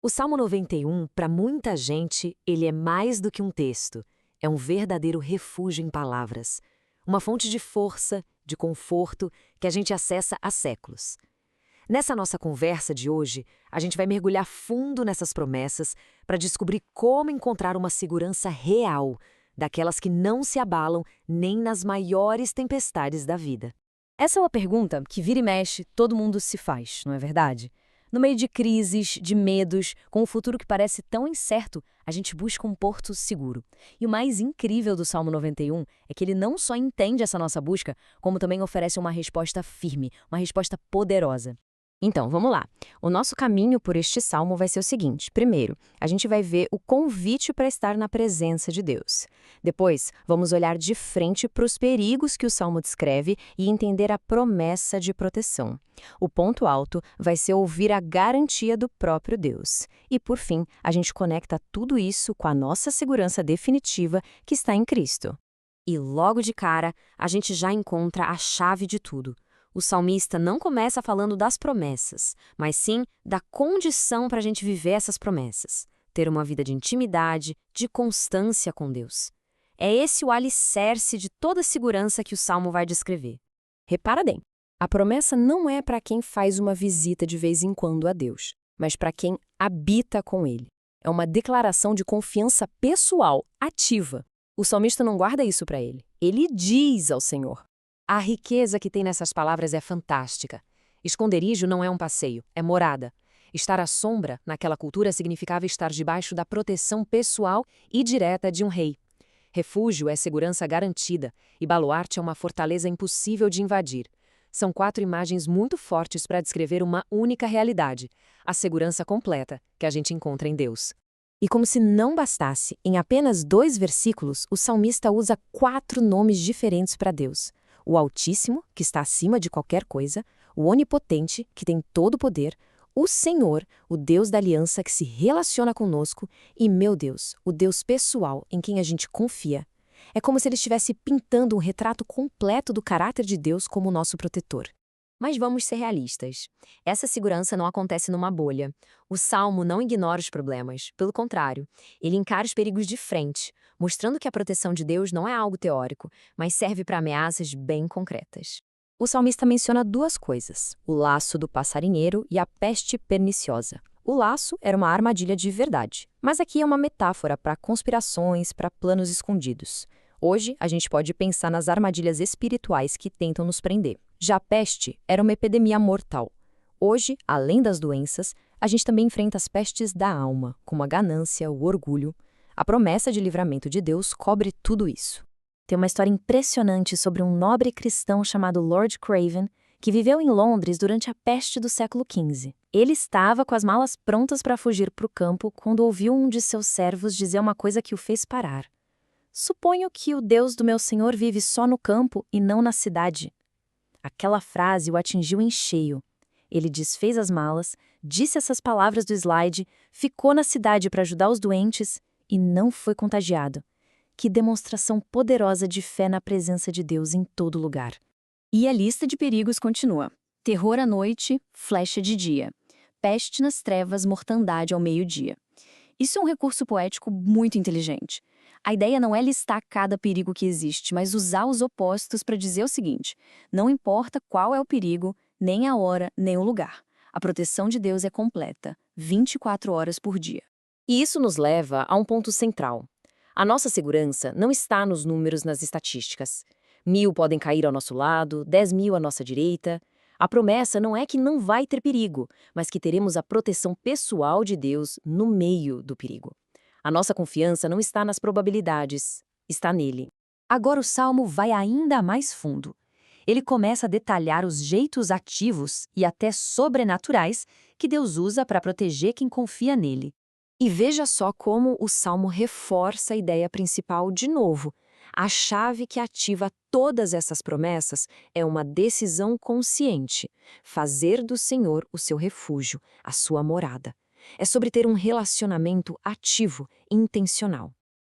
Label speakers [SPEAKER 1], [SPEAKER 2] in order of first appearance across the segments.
[SPEAKER 1] O Salmo 91, para muita gente, ele é mais do que um texto. É um verdadeiro refúgio em palavras. Uma fonte de força, de conforto, que a gente acessa há séculos. Nessa nossa conversa de hoje, a gente vai mergulhar fundo nessas promessas para descobrir como encontrar uma segurança real, daquelas que não se abalam nem nas maiores tempestades da vida.
[SPEAKER 2] Essa é uma pergunta que vira e mexe todo mundo se faz, não é verdade? No meio de crises, de medos, com um futuro que parece tão incerto, a gente busca um porto seguro. E o mais incrível do Salmo 91 é que ele não só entende essa nossa busca, como também oferece uma resposta firme, uma resposta poderosa.
[SPEAKER 3] Então, vamos lá. O nosso caminho por este salmo vai ser o seguinte. Primeiro, a gente vai ver o convite para estar na presença de Deus. Depois, vamos olhar de frente para os perigos que o salmo descreve e entender a promessa de proteção. O ponto alto vai ser ouvir a garantia do próprio Deus. E, por fim, a gente conecta tudo isso com a nossa segurança definitiva que está em Cristo.
[SPEAKER 4] E logo de cara, a gente já encontra a chave de tudo. O salmista não começa falando das promessas, mas sim da condição para a gente viver essas promessas. Ter uma vida de intimidade, de constância com Deus. É esse o alicerce de toda a segurança que o salmo vai descrever.
[SPEAKER 3] Repara bem, a promessa não é para quem faz uma visita de vez em quando a Deus, mas para quem habita com Ele. É uma declaração de confiança pessoal, ativa. O salmista não guarda isso para ele. Ele diz ao Senhor.
[SPEAKER 1] A riqueza que tem nessas palavras é fantástica. Esconderijo não é um passeio, é morada. Estar à sombra, naquela cultura, significava estar debaixo da proteção pessoal e direta de um rei. Refúgio é segurança garantida e baluarte é uma fortaleza impossível de invadir. São 4 imagens muito fortes para descrever uma única realidade, a segurança completa que a gente encontra em Deus.
[SPEAKER 3] E como se não bastasse, em apenas 2 versículos, o salmista usa 4 nomes diferentes para Deus. O Altíssimo, que está acima de qualquer coisa, o Onipotente, que tem todo o poder, o Senhor, o Deus da aliança que se relaciona conosco, e, meu Deus, o Deus pessoal em quem a gente confia. É como se ele estivesse pintando um retrato completo do caráter de Deus como nosso protetor.
[SPEAKER 4] Mas vamos ser realistas. Essa segurança não acontece numa bolha. O Salmo não ignora os problemas. Pelo contrário, ele encara os perigos de frente, mostrando que a proteção de Deus não é algo teórico, mas serve para ameaças bem concretas.
[SPEAKER 3] O salmista menciona 2 coisas, o laço do passarinheiro e a peste perniciosa. O laço era uma armadilha de verdade, mas aqui é uma metáfora para conspirações, para planos escondidos. Hoje, a gente pode pensar nas armadilhas espirituais que tentam nos prender. Já a peste era uma epidemia mortal. Hoje, além das doenças, a gente também enfrenta as pestes da alma, como a ganância, o orgulho. A promessa de livramento de Deus cobre tudo isso. Tem uma história impressionante sobre um nobre cristão chamado Lord Craven, que viveu em Londres durante a peste do século XV. Ele estava com as malas prontas para fugir para o campo quando ouviu um de seus servos dizer uma coisa que o fez parar. Suponho que o Deus do meu senhor vive só no campo e não na cidade. Aquela frase o atingiu em cheio. Ele desfez as malas, disse essas palavras do slide, ficou na cidade para ajudar os doentes e não foi contagiado. Que demonstração poderosa de fé na presença de Deus em todo lugar.
[SPEAKER 2] E a lista de perigos continua. Terror à noite, flecha de dia. Peste nas trevas, mortandade ao meio-dia. Isso é um recurso poético muito inteligente. A ideia não é listar cada perigo que existe, mas usar os opostos para dizer o seguinte: não importa qual é o perigo, nem a hora, nem o lugar. A proteção de Deus é completa, 24 horas por dia.
[SPEAKER 1] E isso nos leva a um ponto central. A nossa segurança não está nos números nas estatísticas. 1000 podem cair ao nosso lado, 10.000 à nossa direita. A promessa não é que não vai ter perigo, mas que teremos a proteção pessoal de Deus no meio do perigo. A nossa confiança não está nas probabilidades, está nele.
[SPEAKER 2] Agora o Salmo vai ainda mais fundo. Ele começa a detalhar os jeitos ativos e até sobrenaturais que Deus usa para proteger quem confia nele.
[SPEAKER 1] E veja só como o Salmo reforça a ideia principal de novo. A chave que ativa todas essas promessas é uma decisão consciente, fazer do Senhor o seu refúgio, a sua morada. É sobre ter um relacionamento ativo e intencional.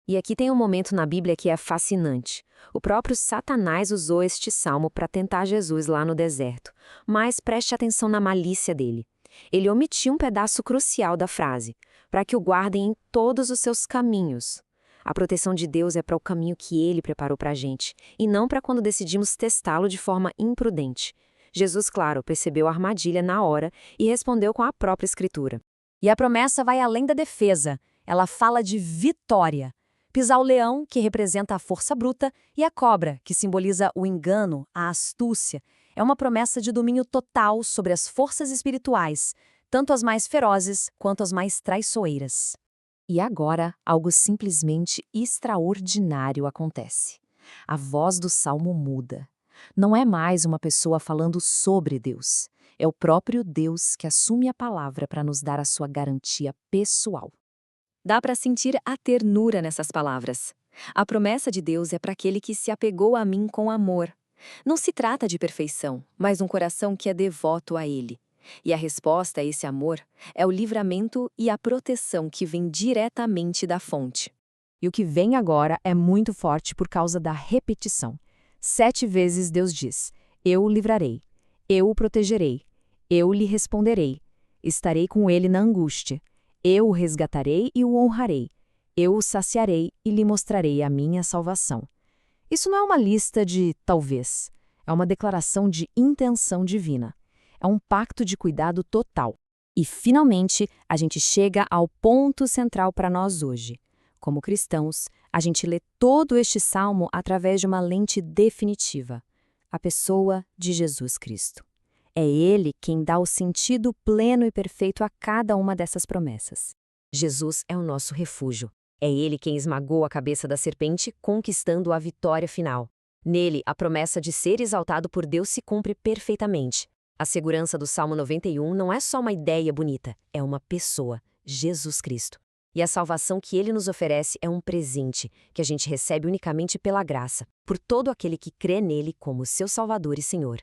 [SPEAKER 1] E aqui tem um momento na Bíblia que é fascinante. O próprio Satanás usou este salmo para tentar Jesus lá no deserto. Mas preste atenção na malícia dele.
[SPEAKER 4] Ele omitiu um pedaço crucial da frase, para que o guardem em todos os seus caminhos. A proteção de Deus é para o caminho que Ele preparou para a gente, e não para quando decidimos testá-lo de forma imprudente. Jesus, claro, percebeu a armadilha na hora e respondeu com a própria Escritura.
[SPEAKER 2] E a promessa vai além da defesa. Ela fala de vitória. Pisar o leão, que representa a força bruta, e a cobra, que simboliza o engano, a astúcia. É uma promessa de domínio total sobre as forças espirituais, tanto as mais ferozes quanto as mais traiçoeiras. E agora, algo simplesmente extraordinário acontece. A voz do salmo muda. Não é mais uma pessoa falando sobre Deus. É o próprio Deus que assume a palavra para nos dar a sua garantia pessoal. Dá para sentir a ternura nessas palavras. A promessa de Deus é para aquele que se apegou a mim com amor. Não se trata de perfeição, mas um coração que é devoto a Ele. E a resposta a esse amor é o livramento e a proteção que vem diretamente da fonte.
[SPEAKER 3] E o que vem agora é muito forte por causa da repetição. 7 vezes Deus diz: eu o livrarei, eu o protegerei, eu lhe responderei, estarei com ele na angústia, eu o resgatarei e o honrarei, eu o saciarei e lhe mostrarei a minha salvação. Isso não é uma lista de talvez, é uma declaração de intenção divina. É um pacto de cuidado total. E, finalmente, a gente chega ao ponto central para nós hoje. Como cristãos, a gente lê todo este salmo através de uma lente definitiva: a pessoa de Jesus Cristo. É Ele quem dá o sentido pleno e perfeito a cada uma dessas promessas.
[SPEAKER 4] Jesus é o nosso refúgio. É Ele quem esmagou a cabeça da serpente, conquistando a vitória final. Nele, a promessa de ser exaltado por Deus se cumpre perfeitamente. A segurança do Salmo 91 não é só uma ideia bonita, é uma pessoa, Jesus Cristo. E a salvação que Ele nos oferece é um presente, que a gente recebe unicamente pela graça, por todo aquele que crê nele como seu Salvador e Senhor.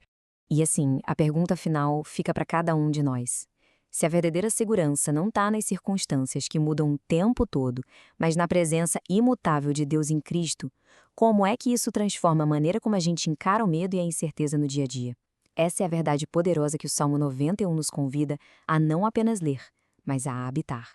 [SPEAKER 2] E assim, a pergunta final fica para cada um de nós. Se a verdadeira segurança não está nas circunstâncias que mudam o tempo todo, mas na presença imutável de Deus em Cristo, como é que isso transforma a maneira como a gente encara o medo e a incerteza no dia a dia? Essa é a verdade poderosa que o Salmo 91 nos convida a não apenas ler, mas a habitar.